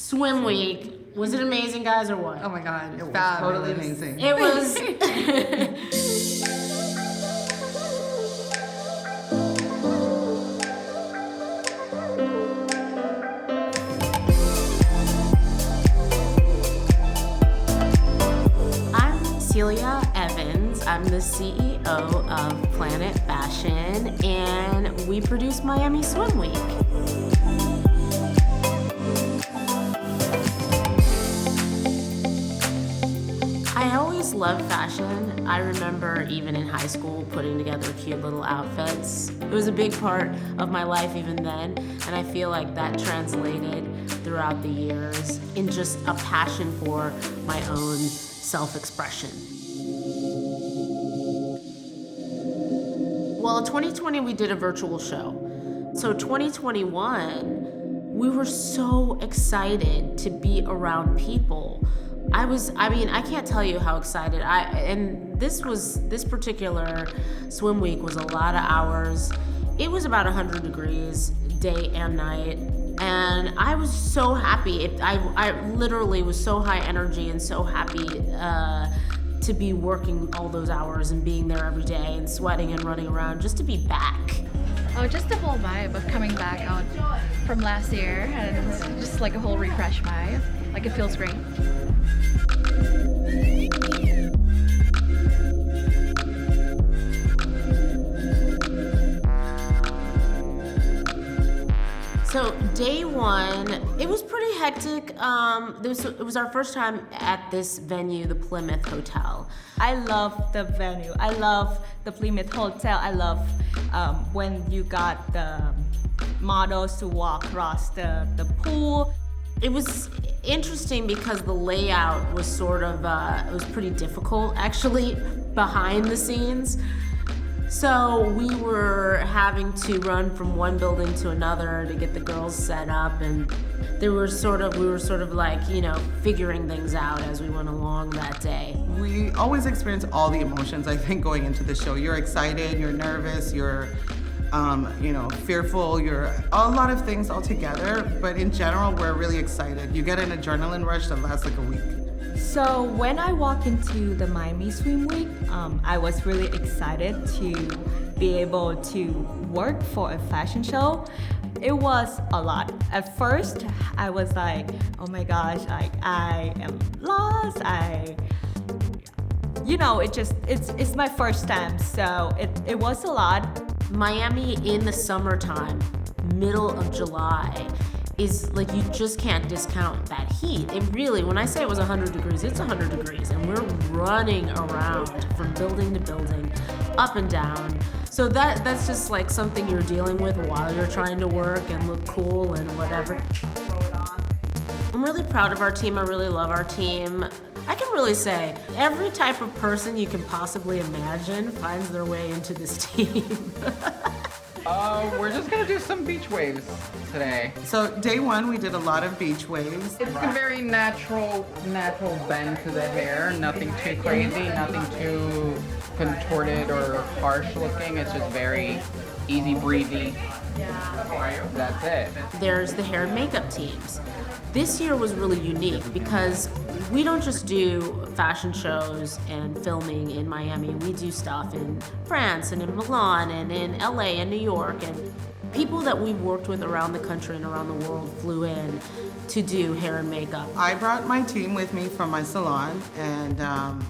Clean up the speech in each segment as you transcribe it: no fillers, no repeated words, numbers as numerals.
Swim Week. Was it amazing, guys, or what? Oh my God, It was fabulous. totally amazing. It was. I'm Celia Evans. I'm the CEO of Planet Fashion, and we produce Miami Swim Week. I always loved fashion. I remember even in high school putting together cute little outfits. It was a big part of my life even then, and I feel like that translated throughout the years in just a passion for my own self-expression. Well, 2020 we did a virtual show. So 2021, we were so excited to be around people. I can't tell you how excited this particular swim week was a lot of hours. It was about 100 degrees day and night. And I was so happy. I literally was so high energy and so happy to be working all those hours and being there every day and sweating and running around just to be back. Oh, just the whole vibe of coming back out from last year, and it's just like a whole refresh vibe. Like, it feels great. So day one, it was pretty hectic. It was our first time at this venue, the Plymouth Hotel. I love the venue. I love the Plymouth Hotel. I love when you got the models to walk across the pool. It was interesting because the layout was sort of, it was pretty difficult actually behind the scenes. So we were having to run from one building to another to get the girls set up, and we were sort of like, figuring things out as we went along that day. We always experience all the emotions, I think, going into the show. You're excited, you're nervous, you're fearful, you're a lot of things all together, but in general, we're really excited. You get an adrenaline rush that lasts like a week. So when I walked into the Miami Swim Week, I was really excited to be able to work for a fashion show. It was a lot. At first, I was like, oh my gosh, like I am lost. It's my first time, so it was a lot. Miami in the summertime, middle of July, is like, you just can't discount that heat. It really, when I say it was 100 degrees, it's 100 degrees, and we're running around from building to building, up and down. So that's just like something you're dealing with while you're trying to work and look cool and whatever. I'm really proud of our team. I really love our team. I can really say every type of person you can possibly imagine finds their way into this team. We're just gonna do some beach waves today. So day one, we did a lot of beach waves. It's a very natural bend to the hair. Nothing too crazy, nothing too contorted or harsh looking. It's just very easy breezy. That's it. There's the hair and makeup teams. This year was really unique because we don't just do fashion shows and filming in Miami. We do stuff in France and in Milan and in LA and New York. And people that we've worked with around the country and around the world flew in to do hair and makeup. I brought my team with me from my salon, and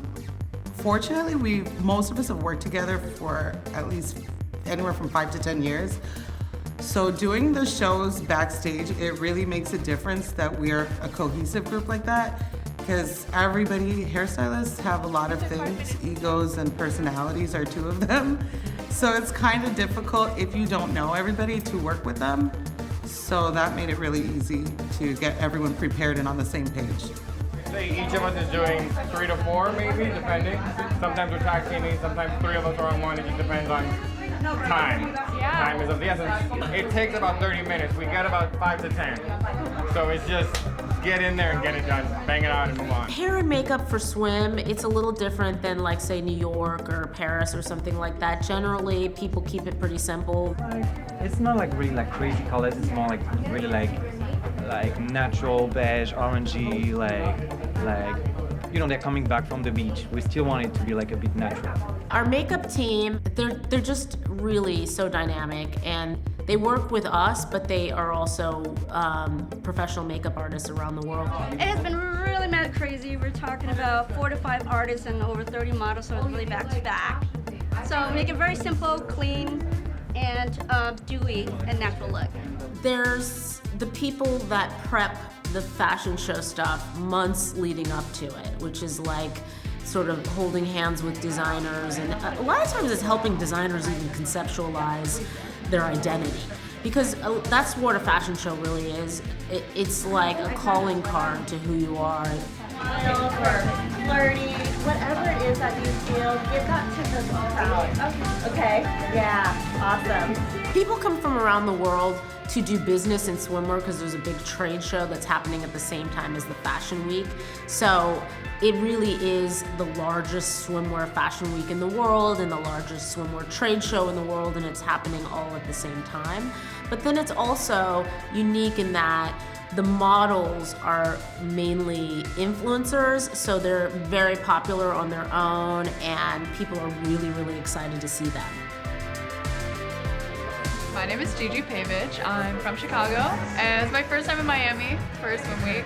fortunately, most of us have worked together for at least anywhere from 5 to 10 years. So doing the shows backstage, it really makes a difference that we're a cohesive group like that, because everybody, hairstylists have a lot of things. Egos and personalities are two of them. So it's kind of difficult if you don't know everybody to work with them. So that made it really easy to get everyone prepared and on the same page. Say each of us is doing 3 to 4 maybe, depending. Sometimes we're tag teaming, sometimes 3 of us are on one. It just depends on time. Time is of the essence. It takes about 30 minutes. We get about 5 to 10. So it's just get in there and get it done. Bang it out and move on. Hair and makeup for swim, it's a little different than like say New York or Paris or something like that. Generally, people keep it pretty simple. It's not like really like crazy colors. It's more like really like like natural beige, orangey, they're coming back from the beach. We still want it to be like a bit natural. Our makeup team, they're just really so dynamic, and they work with us, but they are also professional makeup artists around the world. It has been really mad crazy. We're talking about 4 to 5 artists and over 30 models, so it's really back to back. So make it very simple, clean, and dewy and natural look. There's the people that prep the fashion show stuff months leading up to it, which is like sort of holding hands with designers, and a lot of times it's helping designers even conceptualize their identity, because that's what a fashion show really is. It's like a calling card to who you are. Or flirty, whatever it is that you feel, give that to the crowd. Okay? Yeah, awesome. People come from around the world to do business in swimwear because there's a big trade show that's happening at the same time as the Fashion Week. So it really is the largest swimwear fashion week in the world and the largest swimwear trade show in the world, and it's happening all at the same time. But then it's also unique in that the models are mainly influencers, so they're very popular on their own, and people are really, really excited to see them. My name is Gigi Pavich. I'm from Chicago, and it's my first time in Miami for a swim week.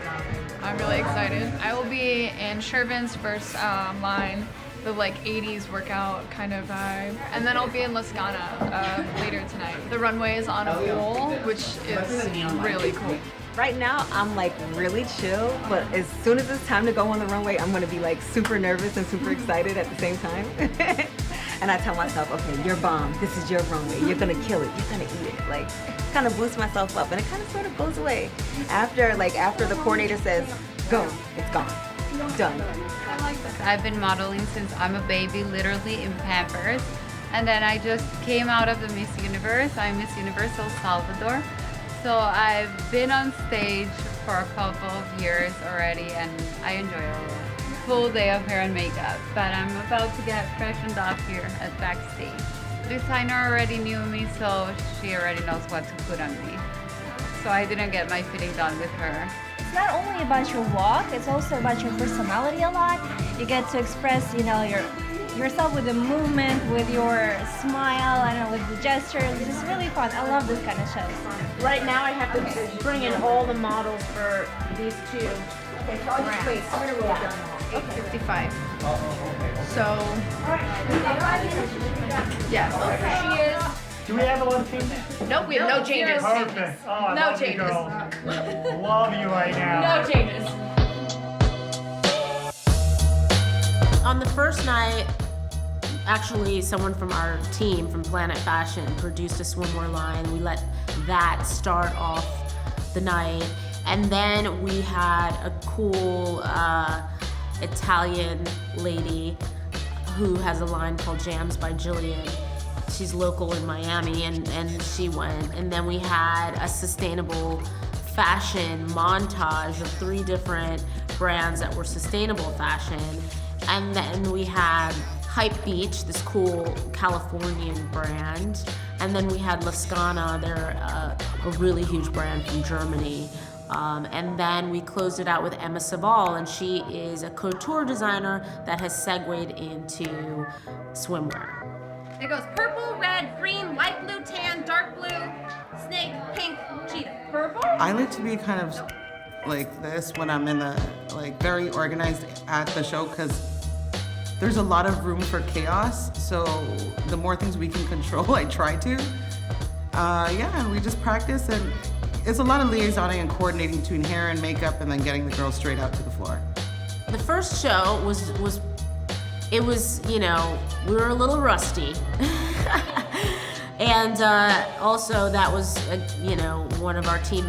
I'm really excited. I will be in Shervin's first line, the like 80s workout kind of vibe. And then I'll be in Lascana later tonight. The runway is on a pole, which is really cool. Right now, I'm like really chill, but as soon as it's time to go on the runway, I'm gonna be like super nervous and super excited at the same time. And I tell myself, okay, you're bomb. This is your runway. You're gonna kill it. You're gonna eat it. Like, kind of boost myself up, and it kind of sort of goes away after the coordinator says, go. It's gone. Done. I've been modeling since I'm a baby, literally in Pampers, and then I just came out of the Miss Universe. I'm Miss Universe El Salvador. So I've been on stage for a couple of years already, and I enjoy it. Full day of hair and makeup, but I'm about to get freshened up here at backstage. Designer already knew me, so she already knows what to put on me. So I didn't get my fitting done with her. It's not only about your walk, it's also about your personality a lot. You get to express, yourself with the movement, with your smile, I don't know, with the gestures. It's just really fun. I love this kind of shows. Right now I have to bring in all the models for these two. Okay, so I'll just wait. I'm gonna roll down. 8:55. So, yes. Do we have a lot of changes? Nope, we have no changes. Perfect. Oh, I No love changes. you girls. Love you right now. No changes. On the first night, actually someone from our team from Planet Fashion produced a swimwear line. We let that start off the night. And then we had a cool Italian lady who has a line called Jams by Jillian. She's local in Miami, and she went. And then we had a sustainable fashion montage of 3 different brands that were sustainable fashion. And then we had Hype Beach, this cool Californian brand. And then we had Lascana, they're a really huge brand from Germany. And then we closed it out with Emma Sabal, and she is a couture designer that has segued into swimwear. It goes purple, red, green, light blue, tan, dark blue, snake, pink, cheetah. Purple? I like to be kind of like this when I'm in the, very organized at the show, because there's a lot of room for chaos. So the more things we can control, I try to. And we just practice, and it's a lot of liaisoning and coordinating between hair and makeup, and then getting the girls straight out to the floor. The first show was we were a little rusty. And also that was, one of our team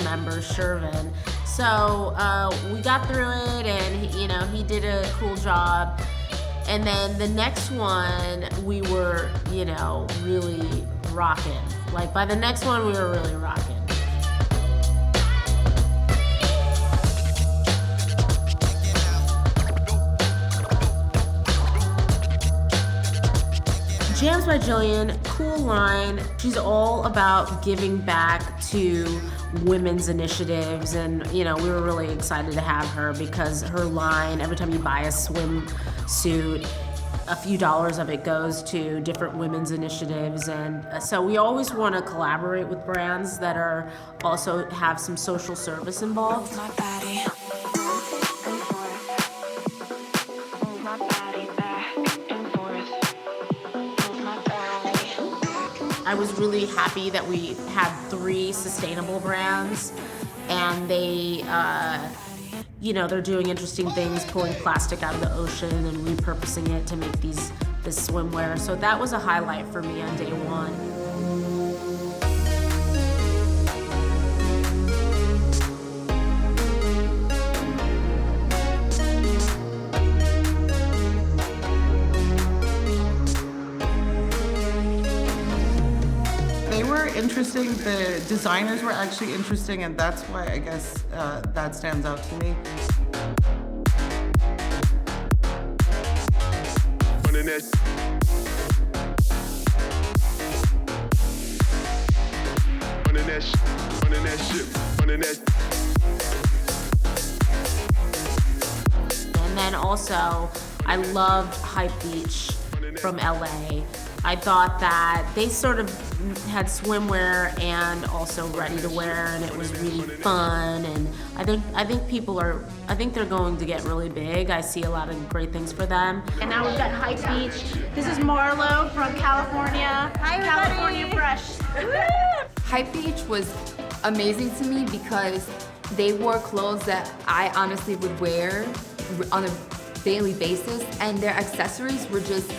members, Shervin. So we got through it, and he did a cool job. And then the next one, we were, really rocking. Like by the next one, we were really rocking. Jams by Jillian, cool line. She's all about giving back to women's initiatives, and we were really excited to have her because her line, every time you buy a swimsuit, a few dollars of it goes to different women's initiatives, and so we always want to collaborate with brands that are also have some social service involved. I was really happy that we had 3 sustainable brands, and they, they're doing interesting things, pulling plastic out of the ocean and repurposing it to make this swimwear. So that was a highlight for me on day one. Interesting. The designers were actually interesting, and that's why I guess that stands out to me. And then also, I loved Hype Beach from LA. I thought that they sort of had swimwear and also ready to wear, and it was really fun. And I think they're going to get really big. I see a lot of great things for them. And now we've got Hype Beach. This is Marlo from California. Hi, everybody. California Fresh. Hype Beach was amazing to me because they wore clothes that I honestly would wear on a daily basis, and their accessories were just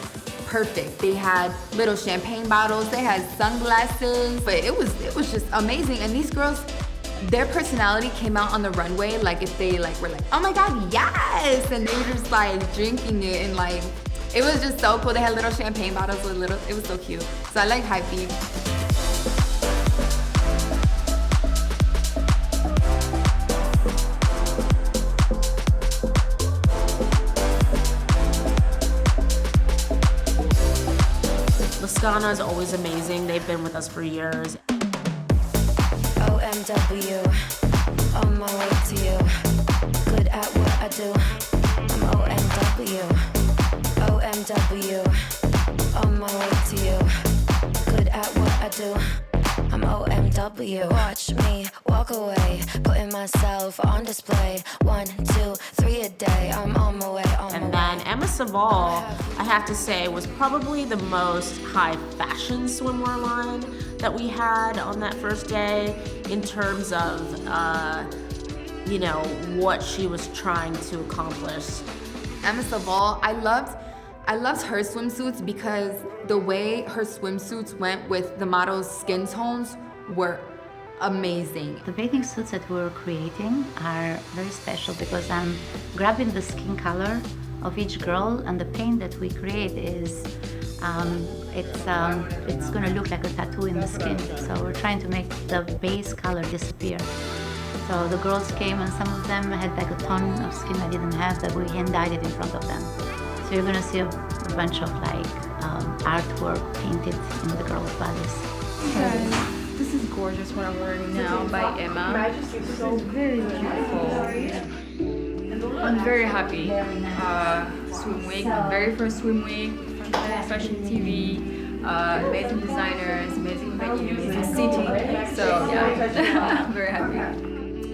perfect. They had little champagne bottles, they had sunglasses, but it was just amazing. And these girls, their personality came out on the runway, like if they were like, oh my God, yes! And they were just drinking it, and it was just so cool. They had little champagne bottles with it was so cute. So I like Hype Beach. Lascana is always amazing. They've been with us for years. OMW, on my way to you. Good at what I do. I'm OMW. OMW, on my way to you. Good at what I do. I'm OMW. Watch me walk away, putting myself on display. 1, 2, 3 a day. I'm on my way, on my way. And then Emma Savall, I have to say, was probably the most high fashion swimwear line that we had on that first day in terms of, what she was trying to accomplish. Emma Savall, I loved her swimsuits because the way her swimsuits went with the models' skin tones were amazing. The bathing suits that we're creating are very special because I'm grabbing the skin color of each girl, and the paint that we create is it's going to look like a tattoo in the skin. So we're trying to make the base color disappear. So the girls came, and some of them had a tone of skin I didn't have, that we hand dyed it in front of them. So you're gonna see a bunch of artwork painted in the girls' bodies. Guys, this is gorgeous what I'm wearing now by Emma. It's so very beautiful. I'm very happy. Swim week, my very first swim week, Fashion TV, amazing designers, amazing venues, the city. So yeah, I'm very happy.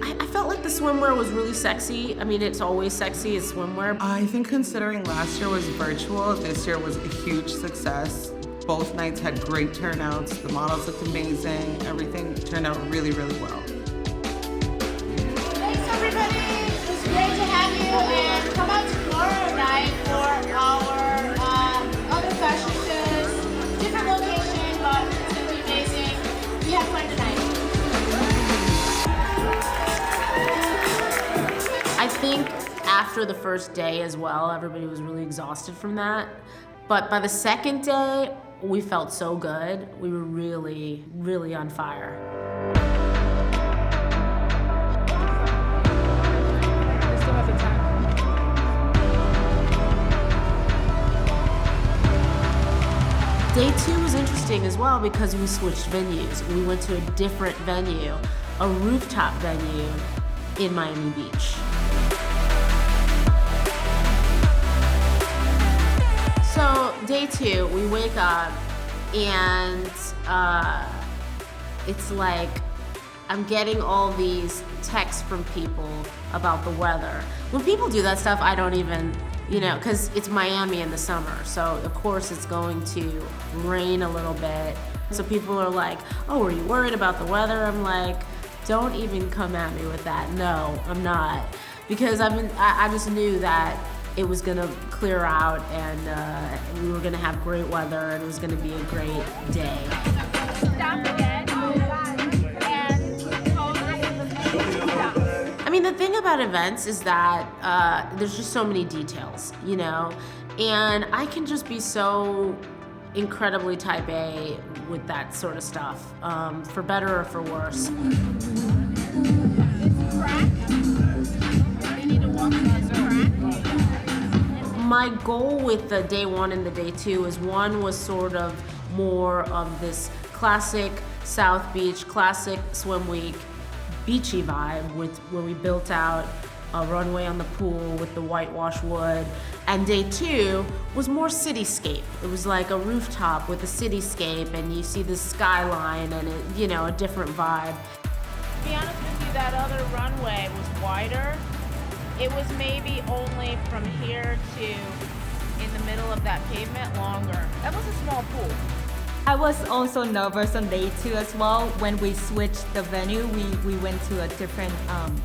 I felt like the swimwear was really sexy. I mean, it's always sexy, it's swimwear. I think considering last year was virtual, this year was a huge success. Both nights had great turnouts. The models looked amazing. Everything turned out really, really well. Thanks, everybody. It was great to have you. And come out tomorrow night for our other fashion shows. Different location, but it's going to be amazing. We have fun tonight. I think after the first day as well, everybody was really exhausted from that. But by the second day, we felt so good. We were really, really on fire. Day 2 was interesting as well because we switched venues. We went to a different venue. a rooftop venue in Miami Beach. So day 2, we wake up and it's like I'm getting all these texts from people about the weather. When people do that stuff, I don't even, because it's Miami in the summer, so of course it's going to rain a little bit. So people are like, oh, are you worried about the weather? I'm like, don't even come at me with that. No, I'm not. Because I just knew that it was gonna clear out and we were gonna have great weather and it was gonna be a great day. I mean, the thing about events is that there's just so many details, and I can just be so incredibly type A with that sort of stuff, for better or for worse. My goal with the day 1 and the day 2 is one was sort of more of this classic South Beach, classic swim week, beachy vibe where we built out a runway on the pool with the whitewash wood. And day 2 was more cityscape. It was like a rooftop with a cityscape and you see the skyline and a different vibe. To be honest with you, that other runway was wider. It was maybe only from here to in the middle of that pavement longer. That was a small pool. I was also nervous on day 2 as well. When we switched the venue, we went to a different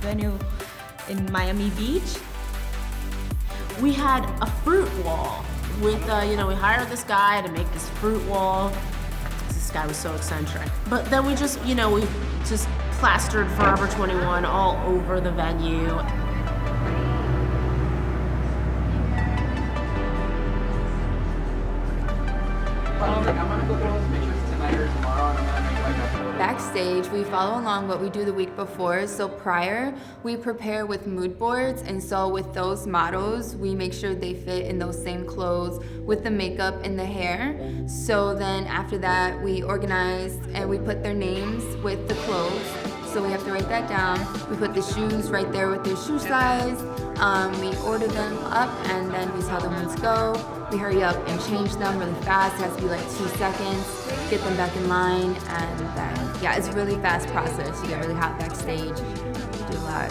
venue in Miami Beach. We had a fruit wall with, we hired this guy to make this fruit wall. This guy was so eccentric. But then we just, we just plastered Forever 21 all over the venue. Backstage, we follow along what we do the week before. So prior, we prepare with mood boards, and so with those models, we make sure they fit in those same clothes with the makeup and the hair. So then after that, we organize and we put their names with the clothes. So we have to write that down. We put the shoes right there with their shoe size. We order them up and then we tell them when to go. We hurry up and change them really fast. It has to be like 2 seconds. Get them back in line, and then, it's a really fast process. You get really hot backstage, do a lot,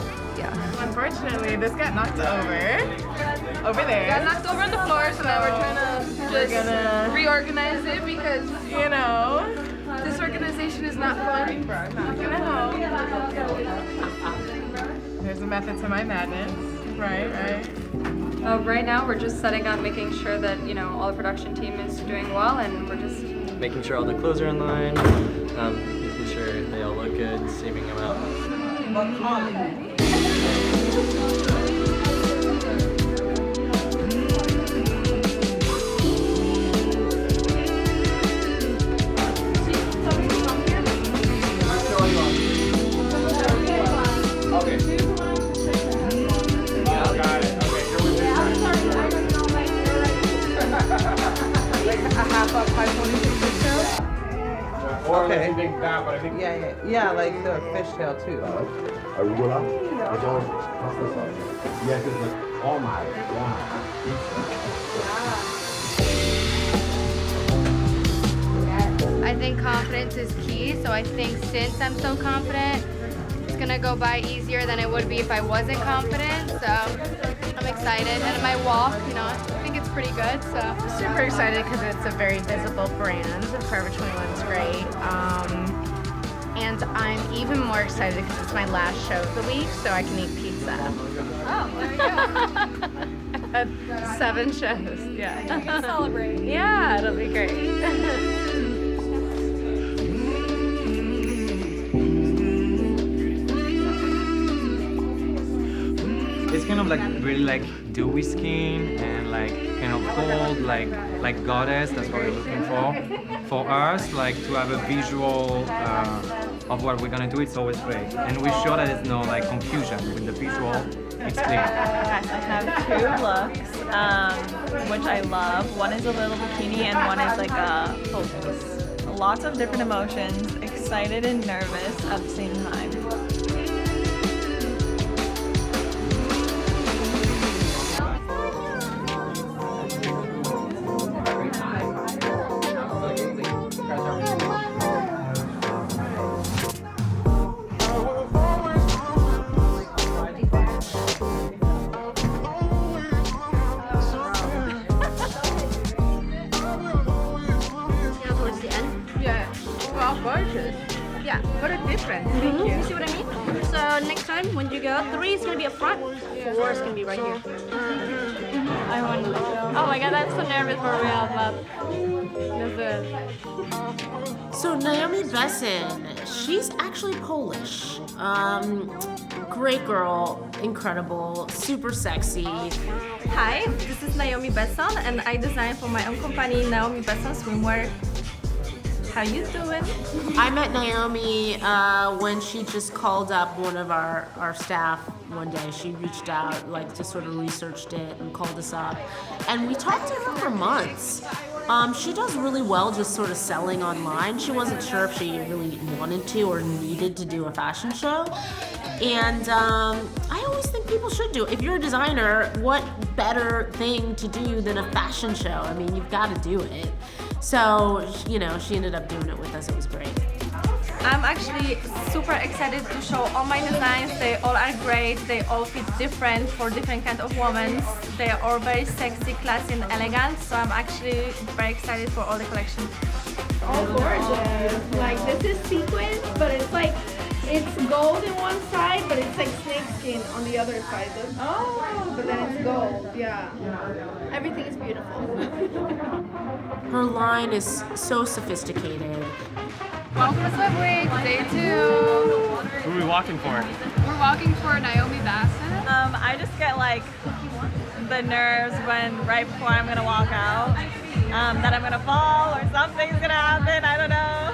Unfortunately, this got knocked over there. Got knocked over on the floor, so now we're trying to just reorganize it because, this organization is not fun. Not gonna help. There's a method to my madness. Right. Right now, we're just setting up, making sure that, all the production team is doing well, and we're just making sure all the clothes are in line, making sure they all look good, saving them out. Okay. That, but I think Yeah, like the fishtail too. Arugula. Yes, it's like, oh my God. I think confidence is key, so I think since I'm so confident, it's gonna go by easier than it would be if I wasn't confident, so I'm excited. And my walk, I think it's pretty good, so. Super excited because it's a very visible brand. Forever 21 is great. And I'm even more excited because it's my last show of the week, so I can eat pizza. Oh, there you go. At 7 shows, You can celebrate. Yeah, it'll be great. It's kind of like really like dewy skin and like kind of cold, like goddess. That's what we're looking for. For us, like to have a visual of what we're gonna do, it's always great, and we show that there's no like confusion with the visual. It's clear. I have 2 looks, which I love. One is a little bikini and one is like a full face. Lots of different emotions, excited and nervous at the same time. Towards the end. Yeah. Wow, gorgeous. Yeah. What a difference. Thank you. You see what I mean? So next time when you go, 3 is gonna be up front, 4 is gonna be right here. I want to go. Oh my god, I'm so nervous for real, but that's it. So Naomi Besson, she's actually Polish. Great girl, incredible, super sexy. Hi, this is Naomi Besson, and I design for my own company, Naomi Besson Swimwear. How you doing? I met Naomi when she just called up one of our staff one day. She reached out, like just sort of researched it and called us up. And we talked to her for months. She does really well just sort of selling online. She wasn't sure if she really wanted to or needed to do a fashion show. And I always think people should do it. If you're a designer, what better thing to do than a fashion show? I mean, you've got to do it. So, you know, she ended up doing it with us. It was great. I'm actually super excited to show all my designs. They all are great. They all fit different for different kind of women. They are all very sexy, classy, and elegant. So I'm actually very excited for all the collection. Oh, gorgeous. Like this is sequins, but it's like, it's gold in one side, but it's like snakeskin on the other side. Oh, but then it's gold. Yeah. Everything is beautiful. Her line is so sophisticated. Welcome to Swim Week, day 2. Who are we walking for? We're walking for Naomi Besson. I just get like the nerves when right before I'm gonna walk out, that I'm gonna fall or something's gonna happen. I don't know.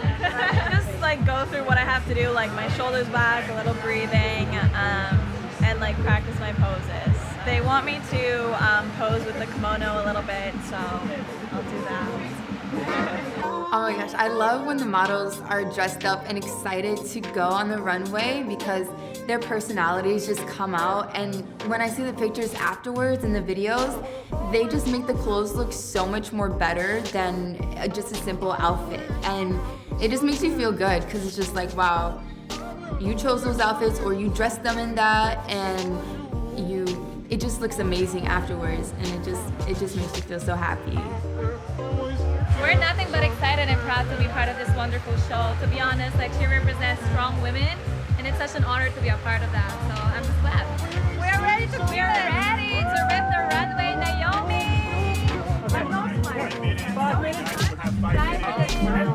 Just like go through what I have to do, like my shoulders back, a little breathing, and like practice my poses. They want me to pose with the kimono a little bit, so I'll do that. Oh my gosh, I love when the models are dressed up and excited to go on the runway because their personalities just come out, and when I see the pictures afterwards and the videos, they just make the clothes look so much more better than just a simple outfit, and it just makes you feel good because it's just like, wow, you chose those outfits or you dressed them in that, and it just looks amazing afterwards, and it just makes you feel so happy. We're nothing but excited and proud to be part of this wonderful show. To be honest, like she represents strong women, and it's such an honor to be a part of that. So I'm just glad. We're ready to rip the runway, Naomi. 5 minutes. 5 minutes.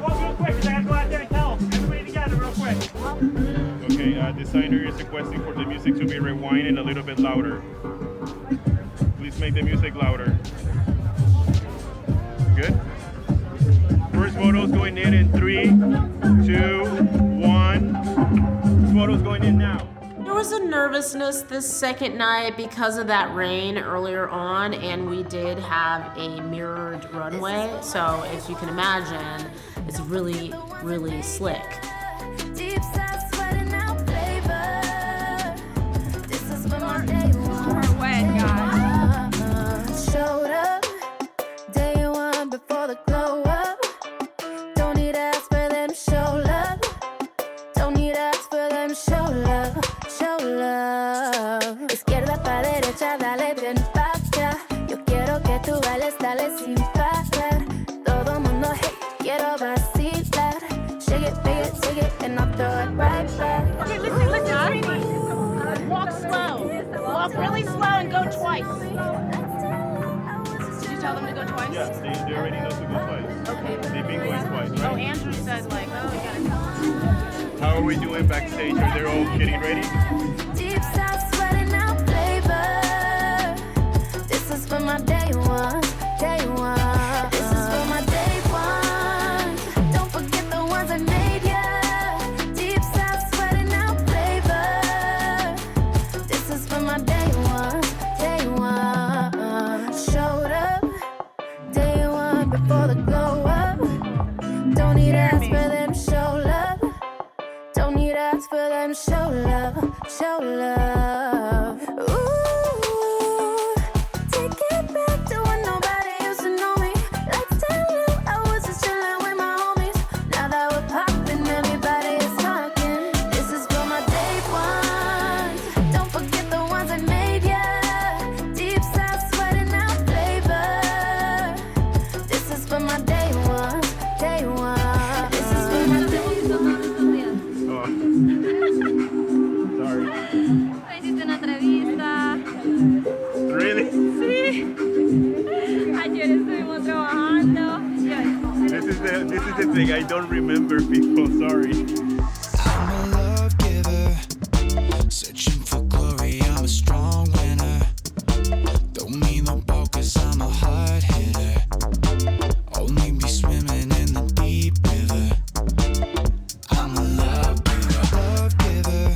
Walk real quick, because I have to go out there and tell everybody together real quick. Okay, designer is requesting for the music to be rewinded a little bit louder. Please make the music louder. Good? First photo's going in 3, 2, 1. This photo's going in now. There was a nervousness this second night because of that rain earlier on, and we did have a mirrored runway, so as you can imagine, it's really, really slick. Deep side sweating out flavor. This is when my day one. Wet, guys. Showed up day one before the glow up. Don't need ask for them show love. Don't need ask for them show love. Show love. Izquierda pa derecha, dale bien pa' acá. Yo quiero que tú bailes, dale sin parar. Todo mundo, hey, quiero vacilar. Shake it, shake it, and I'll throw it right back. Okay, listen, Trini. Walk slow. Walk really slow and go twice. Did you tell them to go twice? Yeah, they already know to go twice. Okay. They've been going twice, right? Oh, Andrew said like, oh, you gotta How are we doing backstage? Are they all getting ready? Deep side sweating out flavor. This is for my day one, day one. This is for my day one. Don't forget the ones I made ya. Deep side sweating out flavor. This is for my day one, day one. Showed up day one before the glow up. Don't need ask for them show love. periodista. Really? Sí. Ayer estuvimos trabajando. This is the thing. I don't remember people. Sorry. I'm a love giver, searching for glory. I'm a strong winner. Don't mean the ball 'cause I'm a hard hitter. Only be swimming in the deep river. I'm a love giver,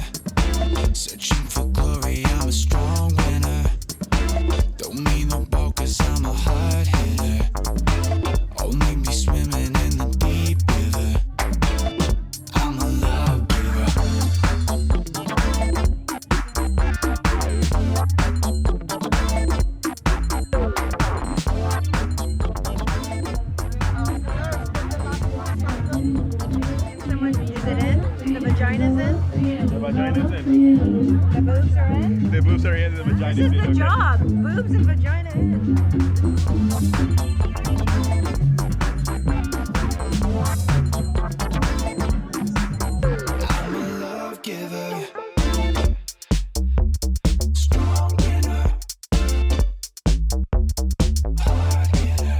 searching for glory. I'm a strong winner. Don't mean the ball 'cause I'm a hard hitter. Only be swimming in the deep river. I'm a love giver. Is it in? The vagina's in? The vagina's in. The boobs are in? The boobs are in. The vagina's in. This is the Okay. job. Boobs and vagina in. I'm a love giver. Strong winner. Hard hitter.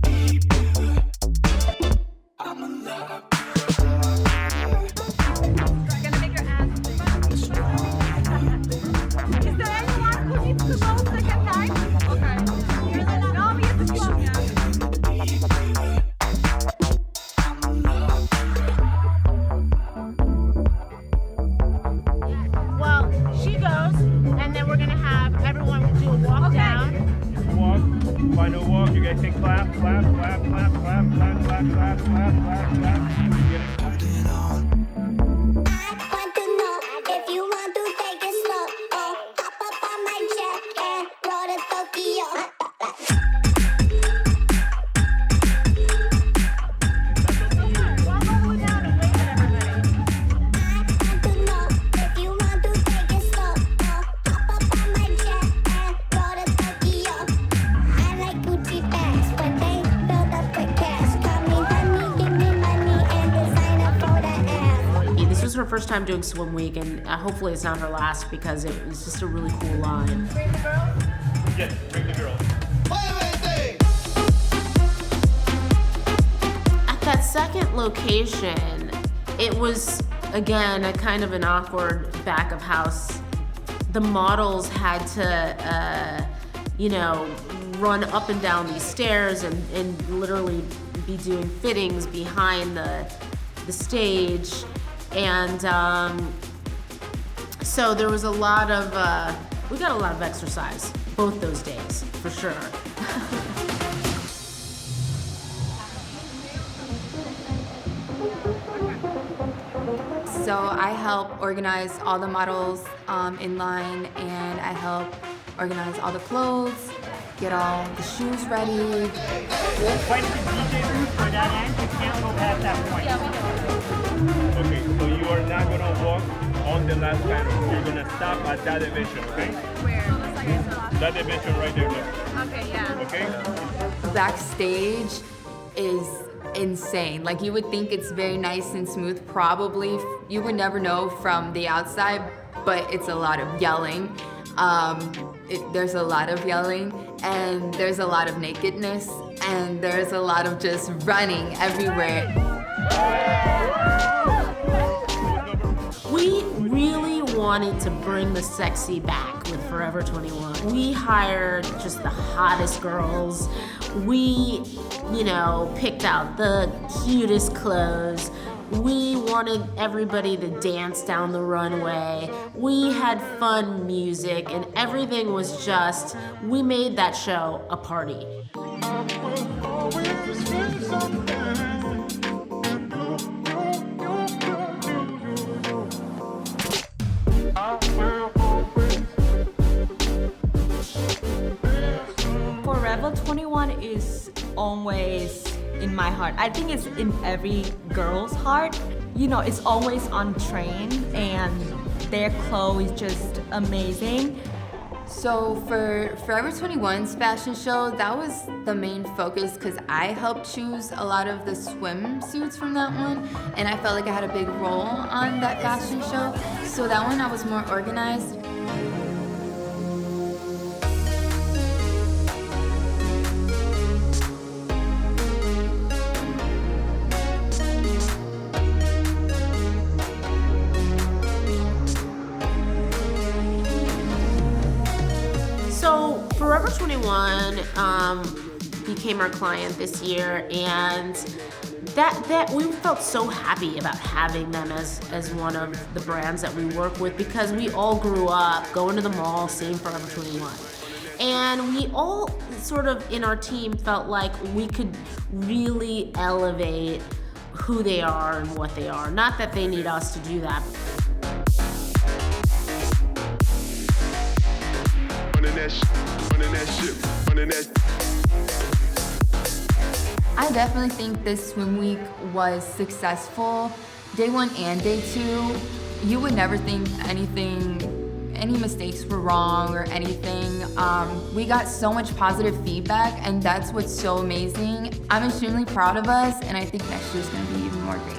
Deep river. I'm a love Gonna make your ass. Is there anyone who needs to go second time? Okay. No, we have to go now. Well, she goes, and then we're gonna have everyone do a walk down. Walk. Final walk. You guys can clap, clap, clap, clap, clap, clap, clap, clap, clap, clap, clap. Get it. Want to know if you want to take it slow. Oh, hop up on my jet and roll to Tokyo. If you want to take it slow. Oh, hop up on my jet and roll to Tokyo. I like Gucci bags, but they build up quick cash. Call me honey, give me money and designer for the ass. This was her first time doing Swim Week, and hopefully it's not her last because it was just a really cool line. Yes, bring the girls. At that second location, it was, again, a kind of an awkward back of house. The models had to, run up and down these stairs and literally be doing fittings behind the stage. And so there was a lot of, we got a lot of exercise both those days, for sure. So I help organize all the models in line, and I help organize all the clothes, get all the shoes ready. Find the DJ booth for that end. You can't go past that point. Yeah, we know. Okay, so you are not gonna walk on the last panel. You're gonna stop at that division, okay? Where? That division right there. Look. Okay, yeah. Okay? Backstage is insane. Like, you would think it's very nice and smooth, probably. You would never know from the outside, but it's a lot of yelling. There's a lot of yelling, and there's a lot of nakedness, and there's a lot of just running everywhere. We really wanted to bring the sexy back with Forever 21. We hired just the hottest girls. We, picked out the cutest clothes. We wanted everybody to dance down the runway. We had fun music, and everything was just, we made that show a party. Forever 21 is always in my heart. I think it's in every girl's heart. It's always on trend, and their clothes is just amazing. So for Forever 21's fashion show, that was the main focus because I helped choose a lot of the swimsuits from that one, and I felt like I had a big role on that fashion show. So that one I was more organized. So Forever 21 became our client this year, and that we felt so happy about having them as one of the brands that we work with, because we all grew up going to the mall, seeing Forever 21. And we all sort of in our team felt like we could really elevate who they are and what they are. Not that they need us to do that. I definitely think this swim week was successful. Day 1 and day 2, you would never think any mistakes were wrong or anything. We got so much positive feedback, and that's what's so amazing. I'm extremely proud of us, and I think next year's gonna be even more great.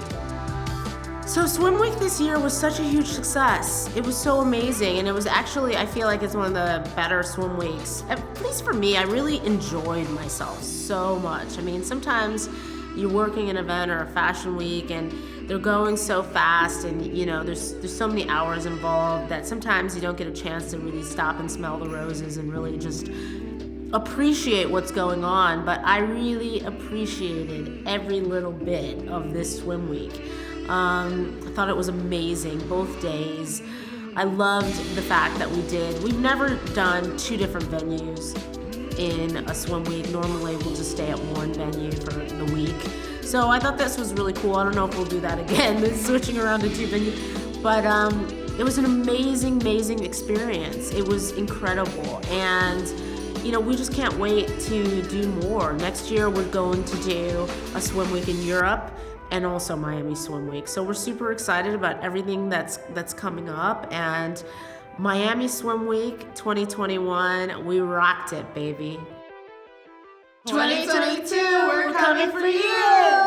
So Swim Week this year was such a huge success. It was so amazing, and it was actually, I feel like it's one of the better swim weeks. At least for me, I really enjoyed myself so much. I mean, sometimes you're working an event or a fashion week and they're going so fast, and you know, there's so many hours involved that sometimes you don't get a chance to really stop and smell the roses and really just appreciate what's going on. But I really appreciated every little bit of this swim week. I thought it was amazing, both days. I loved the fact that we've never done 2 different venues in a swim week. Normally we'll just stay at one venue for the week. So I thought this was really cool. I don't know if we'll do that again, switching around to 2 venues. But it was an amazing, amazing experience. It was incredible. And you know, we just can't wait to do more. Next year we're going to do a swim week in Europe and also Miami Swim Week. So we're super excited about everything that's coming up. And Miami Swim Week 2021, we rocked it, baby. 2022, we're coming for you!